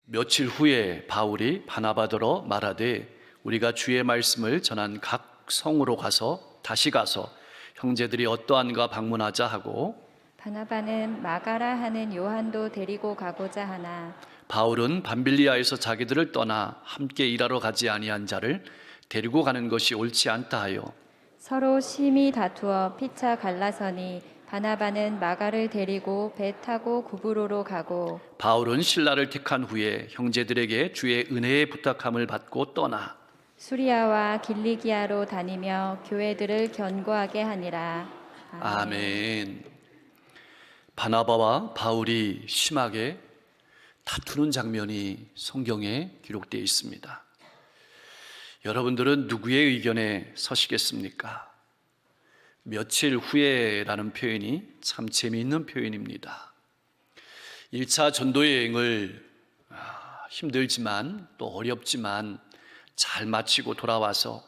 며칠 후에 바울이 바나바더러 말하되 우리가 주의 말씀을 전한 각 성으로 다시 가서 형제들이 어떠한가 방문하자 하고, 바나바는 마가라 하는 요한도 데리고 가고자 하나 바울은 밤빌리아에서 자기들을 떠나 함께 일하러 가지 아니한 자를 데리고 가는 것이 옳지 않다 하여 서로 심히 다투어 피차 갈라서니 바나바는 마가를 데리고 배 타고 구브로로 가고 바울은 신라를 택한 후에 형제들에게 주의 은혜의 부탁함을 받고 떠나 수리아와 길리기아로 다니며 교회들을 견고하게 하니라. 아멘. 바나바와 바울이 심하게 다투는 장면이 성경에 기록되어 있습니다. 여러분들은 누구의 의견에 서시겠습니까? 며칠 후에라는 표현이 참 재미있는 표현입니다. 1차 전도여행을 힘들지만 또 어렵지만 잘 마치고 돌아와서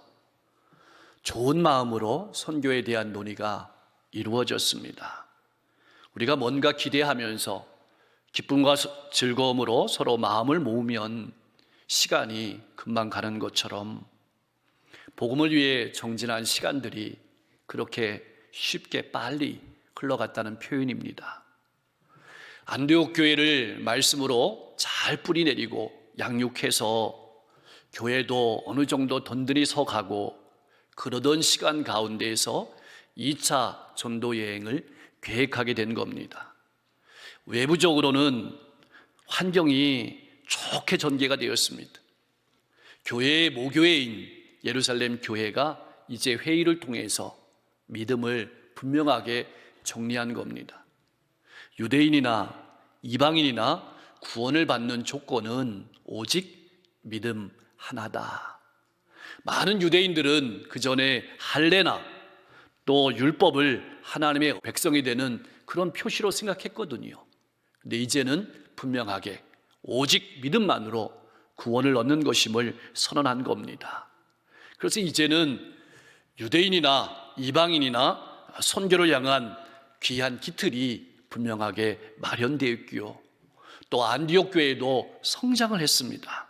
좋은 마음으로 선교에 대한 논의가 이루어졌습니다. 우리가 뭔가 기대하면서 기쁨과 즐거움으로 서로 마음을 모으면 시간이 금방 가는 것처럼 복음을 위해 정진한 시간들이 그렇게 쉽게 빨리 흘러갔다는 표현입니다. 안디옥 교회를 말씀으로 잘 뿌리내리고 양육해서 교회도 어느 정도 든든히 서가고 그러던 시간 가운데에서 2차 전도 여행을 계획하게 된 겁니다. 외부적으로는 환경이 좋게 전개가 되었습니다. 교회의 모교회인 예루살렘 교회가 이제 회의를 통해서 믿음을 분명하게 정리한 겁니다. 유대인이나 이방인이나 구원을 받는 조건은 오직 믿음 하나다. 많은 유대인들은 그 전에 할례나 또 율법을 하나님의 백성이 되는 그런 표시로 생각했거든요. 근데 이제는 분명하게 오직 믿음만으로 구원을 얻는 것임을 선언한 겁니다. 그래서 이제는 유대인이나 이방인이나 선교를 향한 귀한 기틀이 분명하게 마련되어 있고요. 또 안디옥 교회도 성장을 했습니다.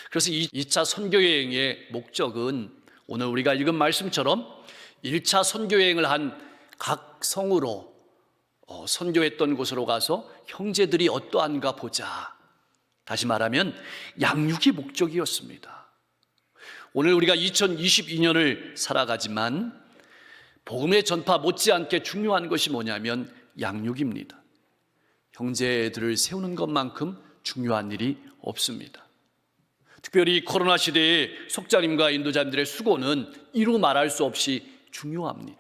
그래서 2차 선교여행의 목적은 오늘 우리가 읽은 말씀처럼 1차 선교여행을 한 각 성으로 선교했던 곳으로 가서 형제들이 어떠한가 보자. 다시 말하면 양육이 목적이었습니다. 오늘 우리가 2022년을 살아가지만 복음의 전파 못지않게 중요한 것이 뭐냐면 양육입니다. 형제들을 세우는 것만큼 중요한 일이 없습니다. 특별히 코로나 시대에 속자님과 인도자님들의 수고는 이루 말할 수 없이 중요합니다.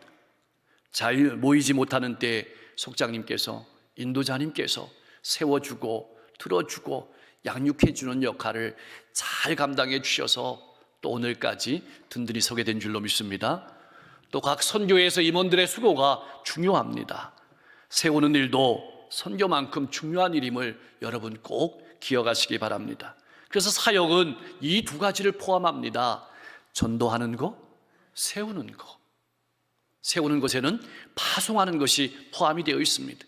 잘 모이지 못하는 때 속장님께서 인도자님께서 세워주고 들어주고 양육해주는 역할을 잘 감당해 주셔서 또 오늘까지 든든히 서게 된 줄로 믿습니다. 또 각 선교회에서 임원들의 수고가 중요합니다. 세우는 일도 선교만큼 중요한 일임을 여러분 꼭 기억하시기 바랍니다. 그래서 사역은 이 두 가지를 포함합니다. 전도하는 것, 세우는 것. 세우는 것에는 파송하는 것이 포함이 되어 있습니다.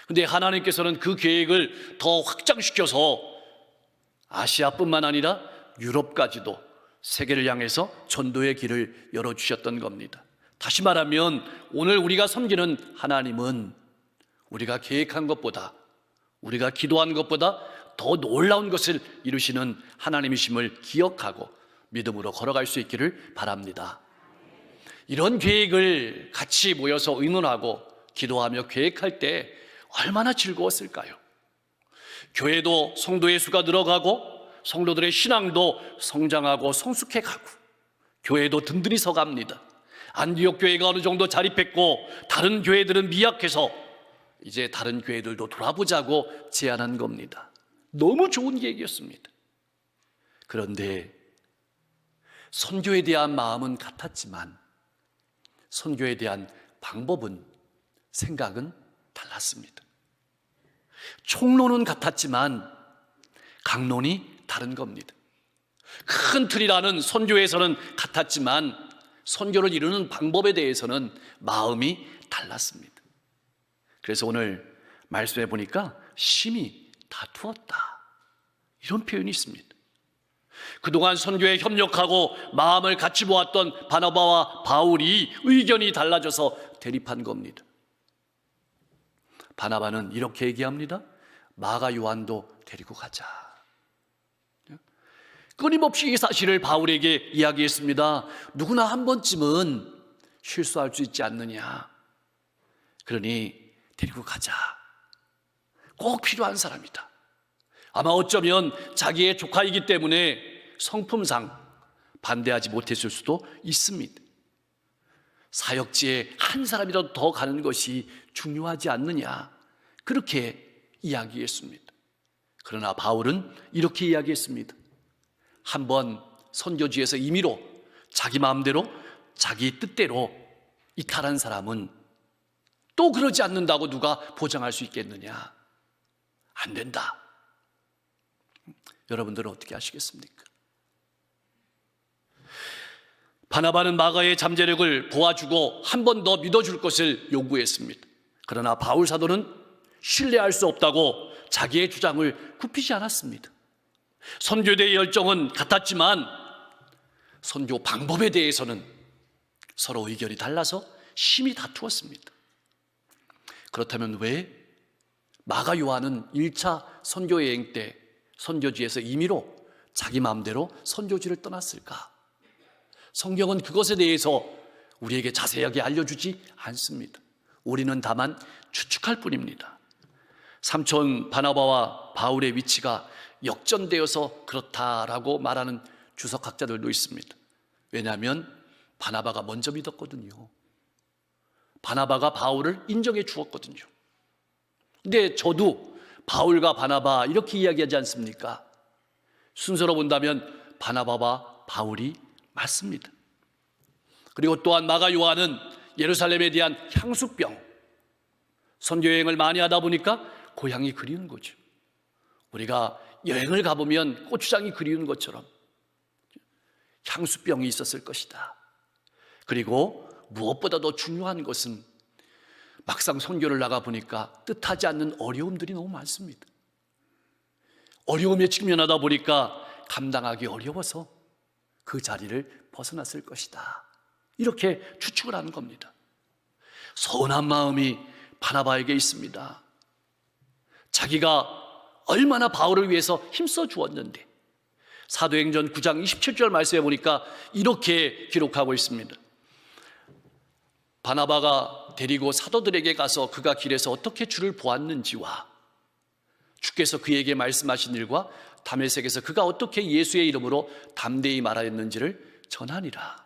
그런데 하나님께서는 그 계획을 더 확장시켜서 아시아뿐만 아니라 유럽까지도 세계를 향해서 전도의 길을 열어주셨던 겁니다. 다시 말하면 오늘 우리가 섬기는 하나님은 우리가 계획한 것보다 우리가 기도한 것보다 더 놀라운 것을 이루시는 하나님이심을 기억하고 믿음으로 걸어갈 수 있기를 바랍니다. 이런 계획을 같이 모여서 의논하고 기도하며 계획할 때 얼마나 즐거웠을까요? 교회도 성도의 수가 늘어가고 성도들의 신앙도 성장하고 성숙해가고 교회도 든든히 서갑니다. 안디옥 교회가 어느 정도 자립했고 다른 교회들은 미약해서 이제 다른 교회들도 돌아보자고 제안한 겁니다. 너무 좋은 계획이었습니다. 그런데 선교에 대한 마음은 같았지만 선교에 대한 방법은, 생각은 달랐습니다. 총론은 같았지만 강론이 다른 겁니다. 큰 틀이라는 선교에서는 같았지만 선교를 이루는 방법에 대해서는 마음이 달랐습니다. 그래서 오늘 말씀해 보니까 심히 다투었다. 이런 표현이 있습니다. 그동안 선교에 협력하고 마음을 같이 모았던 바나바와 바울이 의견이 달라져서 대립한 겁니다. 바나바는 이렇게 얘기합니다. 마가 요한도 데리고 가자. 끊임없이 이 사실을 바울에게 이야기했습니다. 누구나 한 번쯤은 실수할 수 있지 않느냐. 그러니 데리고 가자. 꼭 필요한 사람이다. 아마 어쩌면 자기의 조카이기 때문에 성품상 반대하지 못했을 수도 있습니다. 사역지에 한 사람이라도 더 가는 것이 중요하지 않느냐, 그렇게 이야기했습니다. 그러나 바울은 이렇게 이야기했습니다. 한번 선교지에서 임의로 자기 마음대로 자기 뜻대로 이탈한 사람은 또 그러지 않는다고 누가 보장할 수 있겠느냐? 안 된다. 여러분들은 어떻게 하시겠습니까? 바나바는 마가의 잠재력을 도와주고 한 번 더 믿어줄 것을 요구했습니다. 그러나 바울 사도는 신뢰할 수 없다고 자기의 주장을 굽히지 않았습니다. 선교에 대해 열정은 같았지만 선교 방법에 대해서는 서로 의견이 달라서 심히 다투었습니다. 그렇다면 왜 마가 요한은 1차 선교 여행 때 선교지에서 임의로 자기 마음대로 선교지를 떠났을까? 성경은 그것에 대해서 우리에게 자세하게 알려주지 않습니다. 우리는 다만 추측할 뿐입니다. 삼촌 바나바와 바울의 위치가 역전되어서 그렇다라고 말하는 주석학자들도 있습니다. 왜냐하면 바나바가 먼저 믿었거든요. 바나바가 바울을 인정해 주었거든요. 근데 저도 바울과 바나바 이렇게 이야기하지 않습니까? 순서로 본다면 바나바와 바울이 맞습니다. 그리고 또한 마가 요한은 예루살렘에 대한 향수병, 선교여행을 많이 하다 보니까 고향이 그리운 거죠. 우리가 여행을 가보면 고추장이 그리운 것처럼 향수병이 있었을 것이다. 그리고 무엇보다도 중요한 것은 막상 선교를 나가보니까 뜻하지 않는 어려움들이 너무 많습니다. 어려움에 직면하다 보니까 감당하기 어려워서 그 자리를 벗어났을 것이다. 이렇게 추측을 하는 겁니다. 서운한 마음이 바나바에게 있습니다. 자기가 얼마나 바울을 위해서 힘써 주었는데, 사도행전 9장 27절 말씀에 보니까 이렇게 기록하고 있습니다. 바나바가 데리고 사도들에게 가서 그가 길에서 어떻게 주를 보았는지와 주께서 그에게 말씀하신 일과 다메섹에서 그가 어떻게 예수의 이름으로 담대히 말하였는지를 전하니라.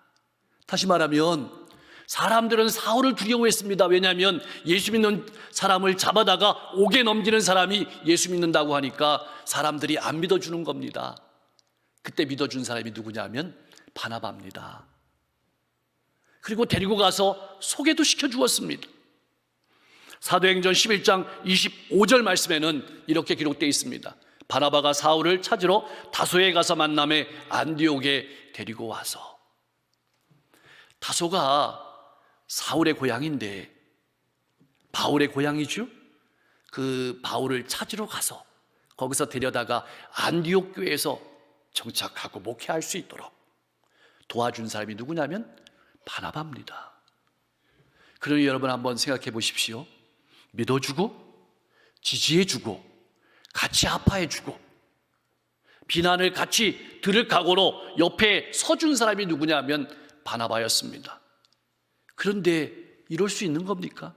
다시 말하면 사람들은 사울을 두려워했습니다. 왜냐하면 예수 믿는 사람을 잡아다가 옥에 넘기는 사람이 예수 믿는다고 하니까 사람들이 안 믿어주는 겁니다. 그때 믿어준 사람이 누구냐면 바나바입니다. 그리고 데리고 가서 소개도 시켜주었습니다. 사도행전 11장 25절 말씀에는 이렇게 기록되어 있습니다. 바나바가 사울을 찾으러 다소에 가서 만남에 안디옥에 데리고 와서, 다소가 사울의 고향인데 바울의 고향이죠. 그 바울을 찾으러 가서 거기서 데려다가 안디옥 교회에서 정착하고 목회할 수 있도록 도와준 사람이 누구냐면 바나바입니다. 그러니 여러분 한번 생각해 보십시오. 믿어주고 지지해주고 같이 아파해주고 비난을 같이 들을 각오로 옆에 서준 사람이 누구냐면 바나바였습니다. 그런데 이럴 수 있는 겁니까?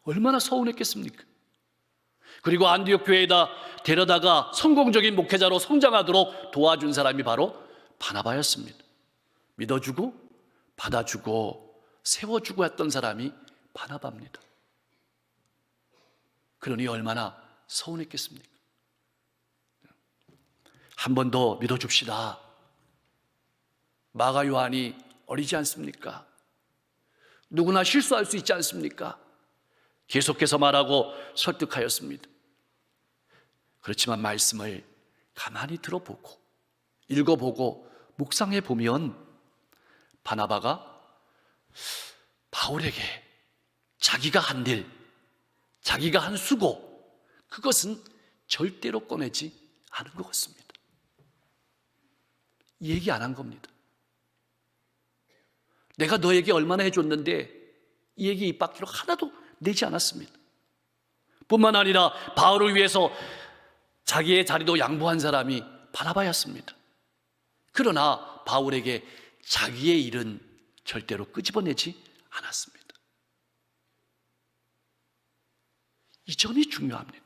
얼마나 서운했겠습니까? 그리고 안디옥 교회에다 데려다가 성공적인 목회자로 성장하도록 도와준 사람이 바로 바나바였습니다. 믿어주고 받아주고 세워주고 했던 사람이 바나바입니다. 그러니 얼마나 서운했겠습니까? 한 번 더 믿어줍시다. 마가 요한이 어리지 않습니까? 누구나 실수할 수 있지 않습니까? 계속해서 말하고 설득하였습니다. 그렇지만 말씀을 가만히 들어보고 읽어보고 묵상해 보면 바나바가 바울에게 자기가 한 일, 자기가 한 수고, 그것은 절대로 꺼내지 아는 것 같습니다. 얘기 안 한 겁니다. 내가 너에게 얼마나 해줬는데 이 얘기 입 밖으로 하나도 내지 않았습니다. 뿐만 아니라 바울을 위해서 자기의 자리도 양보한 사람이 바나바였습니다. 그러나 바울에게 자기의 일은 절대로 끄집어내지 않았습니다. 이 점이 중요합니다.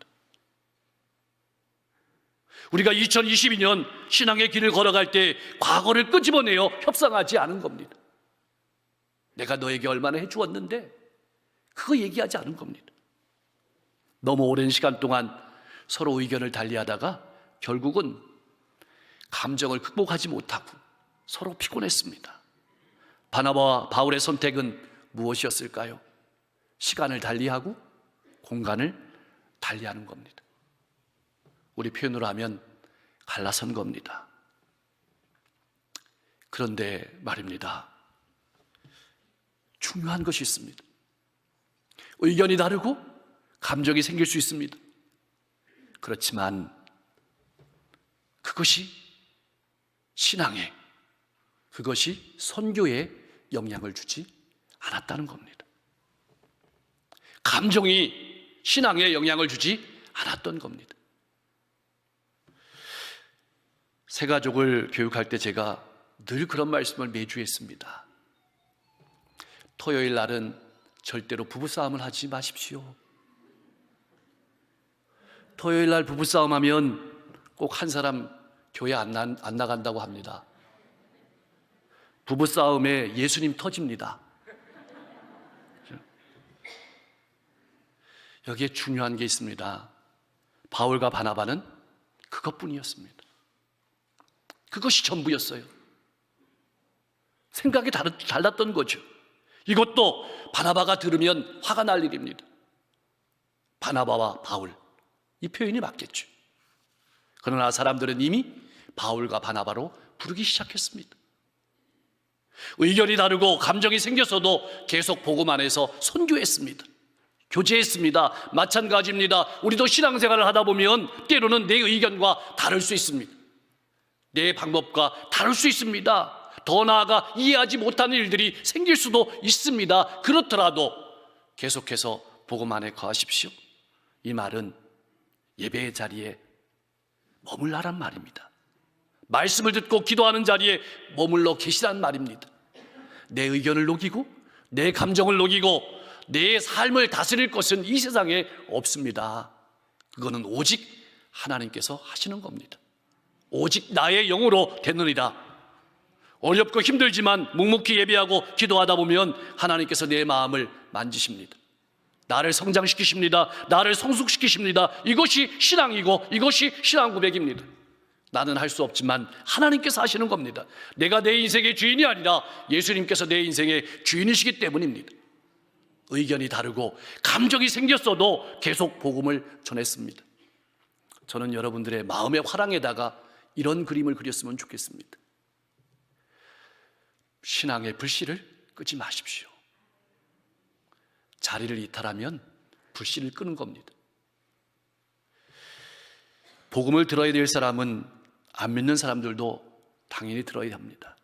우리가 2022년 신앙의 길을 걸어갈 때 과거를 끄집어내어 협상하지 않은 겁니다. 내가 너에게 얼마나 해주었는데 그거 얘기하지 않은 겁니다. 너무 오랜 시간 동안 서로 의견을 달리하다가 결국은 감정을 극복하지 못하고 서로 피곤했습니다. 바나바와 바울의 선택은 무엇이었을까요? 시간을 달리하고 공간을 달리하는 겁니다. 우리 표현으로 하면 갈라선 겁니다. 그런데 말입니다. 중요한 것이 있습니다. 의견이 다르고 감정이 생길 수 있습니다. 그렇지만 그것이 신앙에, 그것이 선교에 영향을 주지 않았다는 겁니다. 감정이 신앙에 영향을 주지 않았던 겁니다. 새 가족을 교육할 때 제가 늘 그런 말씀을 매주 했습니다. 토요일 날은 절대로 부부싸움을 하지 마십시오. 토요일 날 부부싸움 하면 꼭 한 사람 교회 안 나간다고 합니다. 부부싸움에 예수님 터집니다. 여기에 중요한 게 있습니다. 바울과 바나바는 그것뿐이었습니다. 그것이 전부였어요. 생각이 달랐던 거죠. 이것도 바나바가 들으면 화가 날 일입니다. 바나바와 바울, 이 표현이 맞겠죠. 그러나 사람들은 이미 바울과 바나바로 부르기 시작했습니다. 의견이 다르고 감정이 생겼어도 계속 복음 안에서 선교했습니다. 교제했습니다. 마찬가지입니다. 우리도 신앙생활을 하다 보면 때로는 내 의견과 다를 수 있습니다. 내 방법과 다를 수 있습니다. 더 나아가 이해하지 못하는 일들이 생길 수도 있습니다. 그렇더라도 계속해서 복음 안에 거하십시오. 이 말은 예배의 자리에 머물라란 말입니다. 말씀을 듣고 기도하는 자리에 머물러 계시란 말입니다. 내 의견을 녹이고 내 감정을 녹이고 내 삶을 다스릴 것은 이 세상에 없습니다. 그거는 오직 하나님께서 하시는 겁니다. 오직 나의 영으로 되느니라. 어렵고 힘들지만 묵묵히 예배하고 기도하다 보면 하나님께서 내 마음을 만지십니다. 나를 성장시키십니다. 나를 성숙시키십니다. 이것이 신앙이고 이것이 신앙 고백입니다. 나는 할 수 없지만 하나님께서 하시는 겁니다. 내가 내 인생의 주인이 아니라 예수님께서 내 인생의 주인이시기 때문입니다. 의견이 다르고 감정이 생겼어도 계속 복음을 전했습니다. 저는 여러분들의 마음의 화랑에다가 이런 그림을 그렸으면 좋겠습니다. 신앙의 불씨를 끄지 마십시오. 자리를 이탈하면 불씨를 끄는 겁니다. 복음을 들어야 될 사람은 안 믿는 사람들도 당연히 들어야 합니다.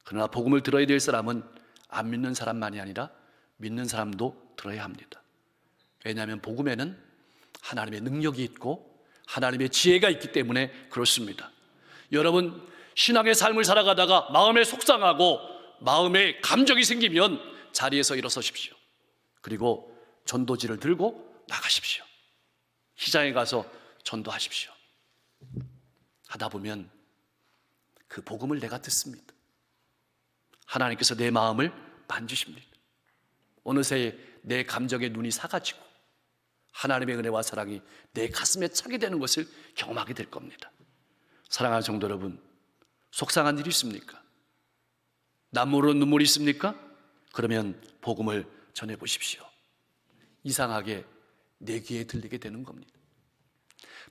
그러나 복음을 들어야 될 사람은 안 믿는 사람만이 아니라 믿는 사람도 들어야 합니다. 왜냐하면 복음에는 하나님의 능력이 있고 하나님의 지혜가 있기 때문에 그렇습니다. 여러분, 신앙의 삶을 살아가다가 마음에 속상하고 마음에 감정이 생기면 자리에서 일어서십시오. 그리고 전도지를 들고 나가십시오. 시장에 가서 전도하십시오. 하다 보면 그 복음을 내가 듣습니다. 하나님께서 내 마음을 만지십니다. 어느새 내 감정의 눈이 사가지고 하나님의 은혜와 사랑이 내 가슴에 차게 되는 것을 경험하게 될 겁니다. 사랑하는 성도 여러분, 속상한 일이 있습니까? 남모르는 눈물이 있습니까? 그러면 복음을 전해보십시오. 이상하게 내 귀에 들리게 되는 겁니다.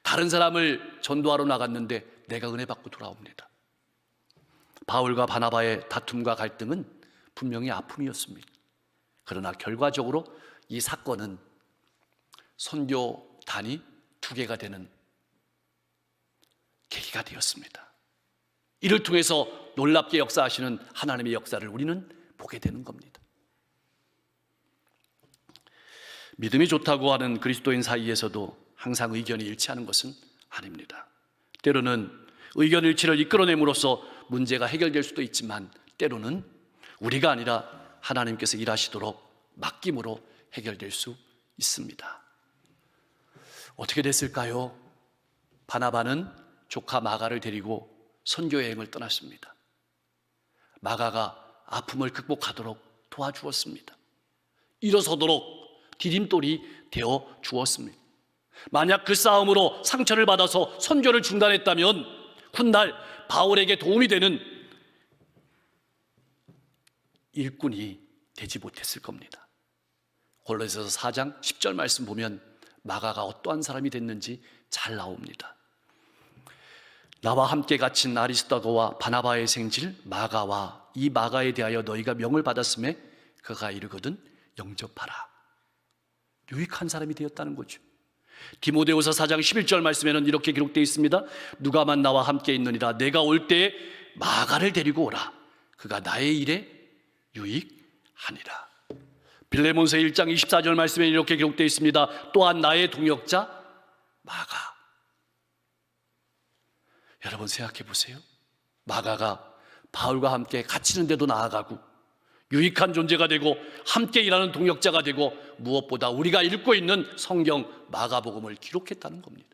다른 사람을 전도하러 나갔는데 내가 은혜 받고 돌아옵니다. 바울과 바나바의 다툼과 갈등은 분명히 아픔이었습니다. 그러나 결과적으로 이 사건은 선교단이 2개가 되는 계기가 되었습니다. 이를 통해서 놀랍게 역사하시는 하나님의 역사를 우리는 보게 되는 겁니다. 믿음이 좋다고 하는 그리스도인 사이에서도 항상 의견이 일치하는 것은 아닙니다. 때로는 의견 일치를 이끌어냄으로써 문제가 해결될 수도 있지만 때로는 우리가 아니라 하나님께서 일하시도록 맡김으로 해결될 수 있습니다. 어떻게 됐을까요? 바나바는 조카 마가를 데리고 선교 여행을 떠났습니다. 마가가 아픔을 극복하도록 도와주었습니다. 일어서도록 디딤돌이 되어 주었습니다. 만약 그 싸움으로 상처를 받아서 선교를 중단했다면 훗날 바울에게 도움이 되는 일꾼이 되지 못했을 겁니다. 골로새서 4장 10절 말씀 보면 마가가 어떠한 사람이 됐는지 잘 나옵니다. 나와 함께 갇힌 아리스다고와 바나바의 생질 마가와 이 마가에 대하여 너희가 명을 받았음에 그가 이르거든 영접하라. 유익한 사람이 되었다는 거죠. 디모데후서 4장 11절 말씀에는 이렇게 기록되어 있습니다. 누가만 나와 함께 있느니라. 내가 올 때에 마가를 데리고 오라. 그가 나의 일에 유익하니라. 빌레몬서 1장 24절 말씀에 이렇게 기록되어 있습니다. 또한 나의 동역자 마가. 여러분 생각해 보세요. 마가가 바울과 함께 갇히는 데도 나아가고 유익한 존재가 되고 함께 일하는 동역자가 되고 무엇보다 우리가 읽고 있는 성경 마가복음을 기록했다는 겁니다.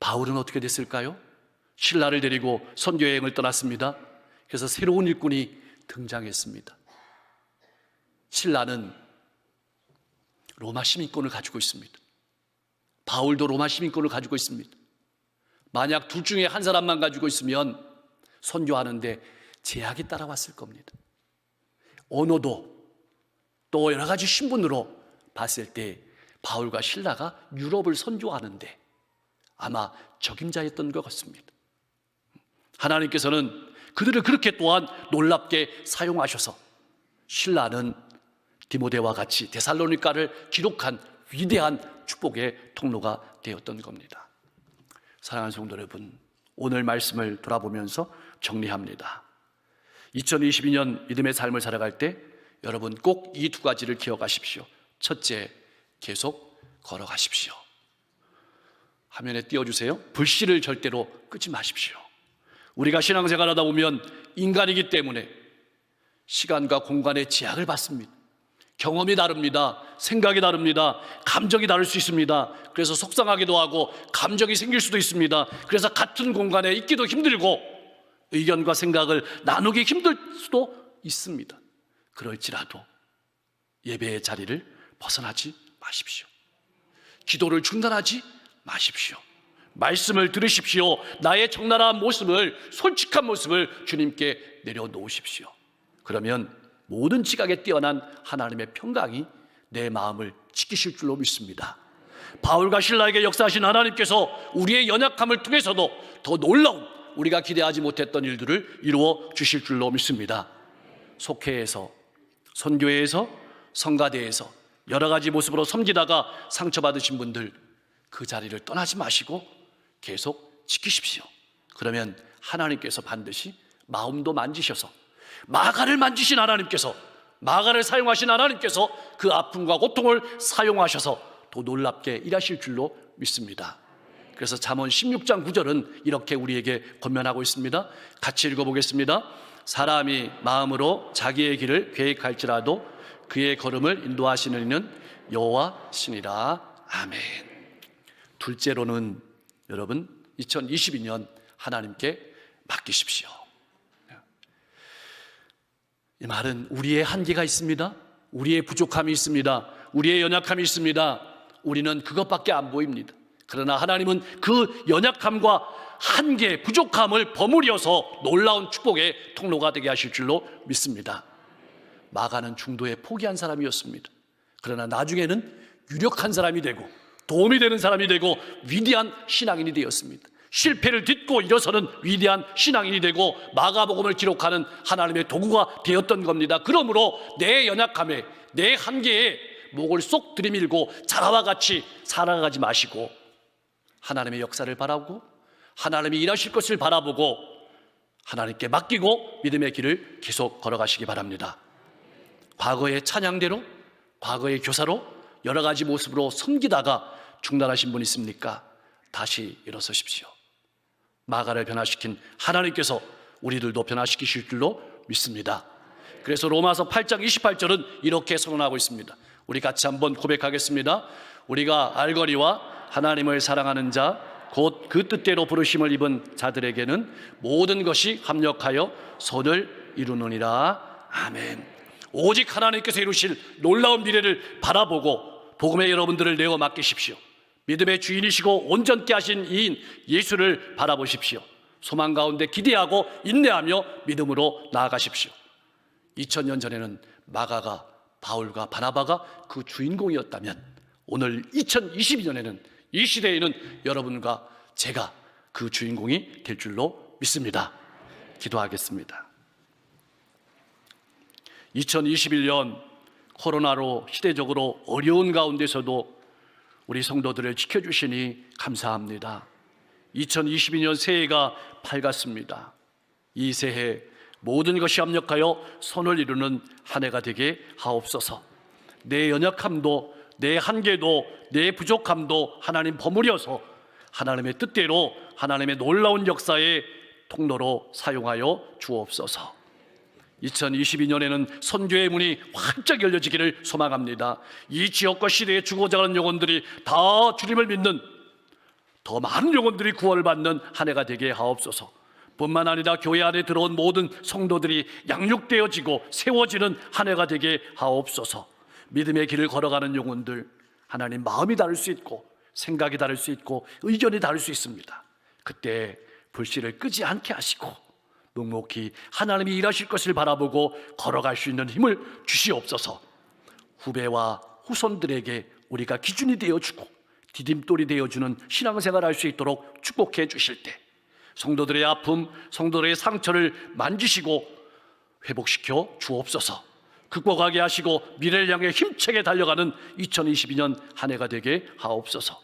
바울은 어떻게 됐을까요? 신라를 데리고 선교 여행을 떠났습니다. 그래서 새로운 일꾼이 등장했습니다. 신라는 로마 시민권을 가지고 있습니다. 바울도 로마 시민권을 가지고 있습니다. 만약 둘 중에 한 사람만 가지고 있으면 선교하는데 제약이 따라왔을 겁니다. 언어도 또 여러 가지 신분으로 봤을 때 바울과 신라가 유럽을 선교하는데 아마 적임자였던 것 같습니다. 하나님께서는 그들을 그렇게 또한 놀랍게 사용하셔서 신라는 디모데와 같이 데살로니가를 기록한 위대한 축복의 통로가 되었던 겁니다. 사랑하는 성도 여러분, 오늘 말씀을 돌아보면서 정리합니다. 2022년 믿음의 삶을 살아갈 때 여러분 꼭 이 두 가지를 기억하십시오. 첫째, 계속 걸어가십시오. 화면에 띄워주세요. 불씨를 절대로 끄지 마십시오. 우리가 신앙생활 하다 보면 인간이기 때문에 시간과 공간의 제약을 받습니다. 경험이 다릅니다. 생각이 다릅니다. 감정이 다를 수 있습니다. 그래서 속상하기도 하고 감정이 생길 수도 있습니다. 그래서 같은 공간에 있기도 힘들고 의견과 생각을 나누기 힘들 수도 있습니다. 그럴지라도 예배의 자리를 벗어나지 마십시오. 기도를 중단하지 마십시오. 말씀을 들으십시오. 나의 적나라한 모습을, 솔직한 모습을 주님께 내려놓으십시오. 그러면 모든 지각에 뛰어난 하나님의 평강이 내 마음을 지키실 줄로 믿습니다. 바울과 신라에게 역사하신 하나님께서 우리의 연약함을 통해서도 더 놀라운 우리가 기대하지 못했던 일들을 이루어 주실 줄로 믿습니다. 속회에서, 선교회에서, 성가대에서 여러 가지 모습으로 섬기다가 상처받으신 분들 그 자리를 떠나지 마시고 계속 지키십시오. 그러면 하나님께서 반드시 마음도 만지셔서 마가를 만지신 하나님께서, 마가를 사용하신 하나님께서 그 아픔과 고통을 사용하셔서 더 놀랍게 일하실 줄로 믿습니다. 그래서 잠언 16장 9절은 이렇게 우리에게 권면하고 있습니다. 같이 읽어보겠습니다. 사람이 마음으로 자기의 길을 계획할지라도 그의 걸음을 인도하시는 이는 여호와시니라. 아멘. 둘째로는 여러분 2022년 하나님께 맡기십시오. 이 말은 우리의 한계가 있습니다. 우리의 부족함이 있습니다. 우리의 연약함이 있습니다. 우리는 그것밖에 안 보입니다. 그러나 하나님은 그 연약함과 한계, 부족함을 버무려서 놀라운 축복의 통로가 되게 하실 줄로 믿습니다. 마가는 중도에 포기한 사람이었습니다. 그러나 나중에는 유력한 사람이 되고 도움이 되는 사람이 되고 위대한 신앙인이 되었습니다. 실패를 딛고 일어서는 위대한 신앙인이 되고 마가복음을 기록하는 하나님의 도구가 되었던 겁니다. 그러므로 내 연약함에, 내 한계에 목을 쏙 들이밀고 자라와 같이 살아가지 마시고 하나님의 역사를 바라보고 하나님이 일하실 것을 바라보고 하나님께 맡기고 믿음의 길을 계속 걸어가시기 바랍니다. 과거의 찬양대로, 과거의 교사로 여러 가지 모습으로 섬기다가 중단하신 분 있습니까? 다시 일어서십시오. 마가를 변화시킨 하나님께서 우리들도 변화시키실 줄로 믿습니다. 그래서 로마서 8장 28절은 이렇게 선언하고 있습니다. 우리 같이 한번 고백하겠습니다. 우리가 알거니와 하나님을 사랑하는 자 곧 그 뜻대로 부르심을 입은 자들에게는 모든 것이 합력하여 선을 이루느니라. 아멘. 오직 하나님께서 이루실 놀라운 미래를 바라보고 복음의 여러분들을 내어 맡기십시오. 믿음의 주인이시고 온전케 하신 이인 예수를 바라보십시오. 소망 가운데 기대하고 인내하며 믿음으로 나아가십시오. 2000년 전에는 마가가, 바울과 바나바가 그 주인공이었다면 오늘 2022년에는 이 시대에는 여러분과 제가 그 주인공이 될 줄로 믿습니다. 기도하겠습니다. 2021년 코로나로 시대적으로 어려운 가운데서도 우리 성도들을 지켜주시니 감사합니다. 2022년 새해가 밝았습니다. 이 새해 모든 것이 합력하여 선을 이루는 한 해가 되게 하옵소서. 내 연약함도 내 한계도 내 부족함도 하나님 버무려서 하나님의 뜻대로 하나님의 놀라운 역사의 통로로 사용하여 주옵소서. 2022년에는 선교의 문이 활짝 열려지기를 소망합니다. 이 지역과 시대에 죽어자 하는 영혼들이 다 주님을 믿는 더 많은 영혼들이 구원을 받는 한 해가 되게 하옵소서. 뿐만 아니라 교회 안에 들어온 모든 성도들이 양육되어지고 세워지는 한 해가 되게 하옵소서. 믿음의 길을 걸어가는 영혼들, 하나님 마음이 다를 수 있고 생각이 다를 수 있고 의견이 다를 수 있습니다. 그때 불씨를 끄지 않게 하시고 묵묵히 하나님이 일하실 것을 바라보고 걸어갈 수 있는 힘을 주시옵소서. 후배와 후손들에게 우리가 기준이 되어주고 디딤돌이 되어주는 신앙생활을 할 수 있도록 축복해 주실 때 성도들의 아픔, 성도들의 상처를 만지시고 회복시켜 주옵소서. 극복하게 하시고 미래를 향해 힘차게 달려가는 2022년 한 해가 되게 하옵소서.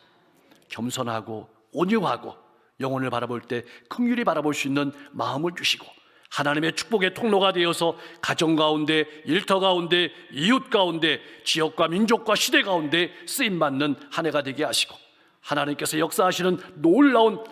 겸손하고 온유하고 영혼을 바라볼 때 긍휼히 바라볼 수 있는 마음을 주시고 하나님의 축복의 통로가 되어서 가정 가운데, 일터 가운데, 이웃 가운데, 지역과 민족과 시대 가운데 쓰임받는 한 해가 되게 하시고 하나님께서 역사하시는 놀라운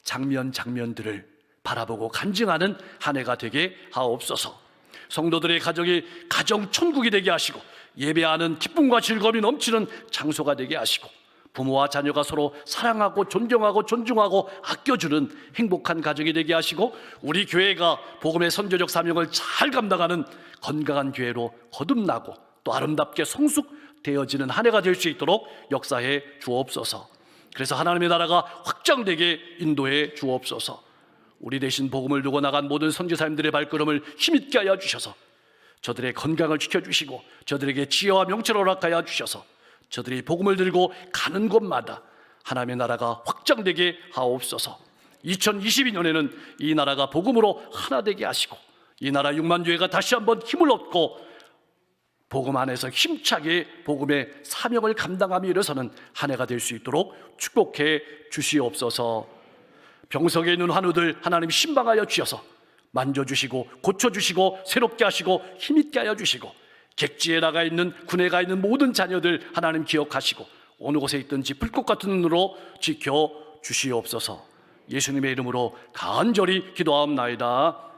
장면들을 바라보고 간증하는 한 해가 되게 하옵소서. 성도들의 가정이 가정 천국이 되게 하시고 예배하는 기쁨과 즐거움이 넘치는 장소가 되게 하시고 부모와 자녀가 서로 사랑하고 존경하고 존중하고 아껴주는 행복한 가정이 되게 하시고 우리 교회가 복음의 선교적 사명을 잘 감당하는 건강한 교회로 거듭나고 또 아름답게 성숙되어지는 한 해가 될 수 있도록 역사해 주옵소서. 그래서 하나님의 나라가 확장되게 인도해 주옵소서. 우리 대신 복음을 두고 나간 모든 선지자님들의 발걸음을 힘있게 하여 주셔서 저들의 건강을 지켜주시고 저들에게 지혜와 명철을 허락하여 주셔서 저들이 복음을 들고 가는 곳마다 하나님의 나라가 확장되게 하옵소서. 2022년에는 이 나라가 복음으로 하나 되게 하시고 이 나라 6만 교회가 다시 한번 힘을 얻고 복음 안에서 힘차게 복음의 사명을 감당하며 일어서는 한 해가 될 수 있도록 축복해 주시옵소서. 병석에 있는 환우들 하나님 신방하여 주셔서 만져주시고 고쳐주시고 새롭게 하시고 힘있게 하여 주시고 객지에 나가 있는 군에 가 있는 모든 자녀들 하나님 기억하시고 어느 곳에 있든지 불꽃 같은 눈으로 지켜주시옵소서. 예수님의 이름으로 간절히 기도하옵나이다.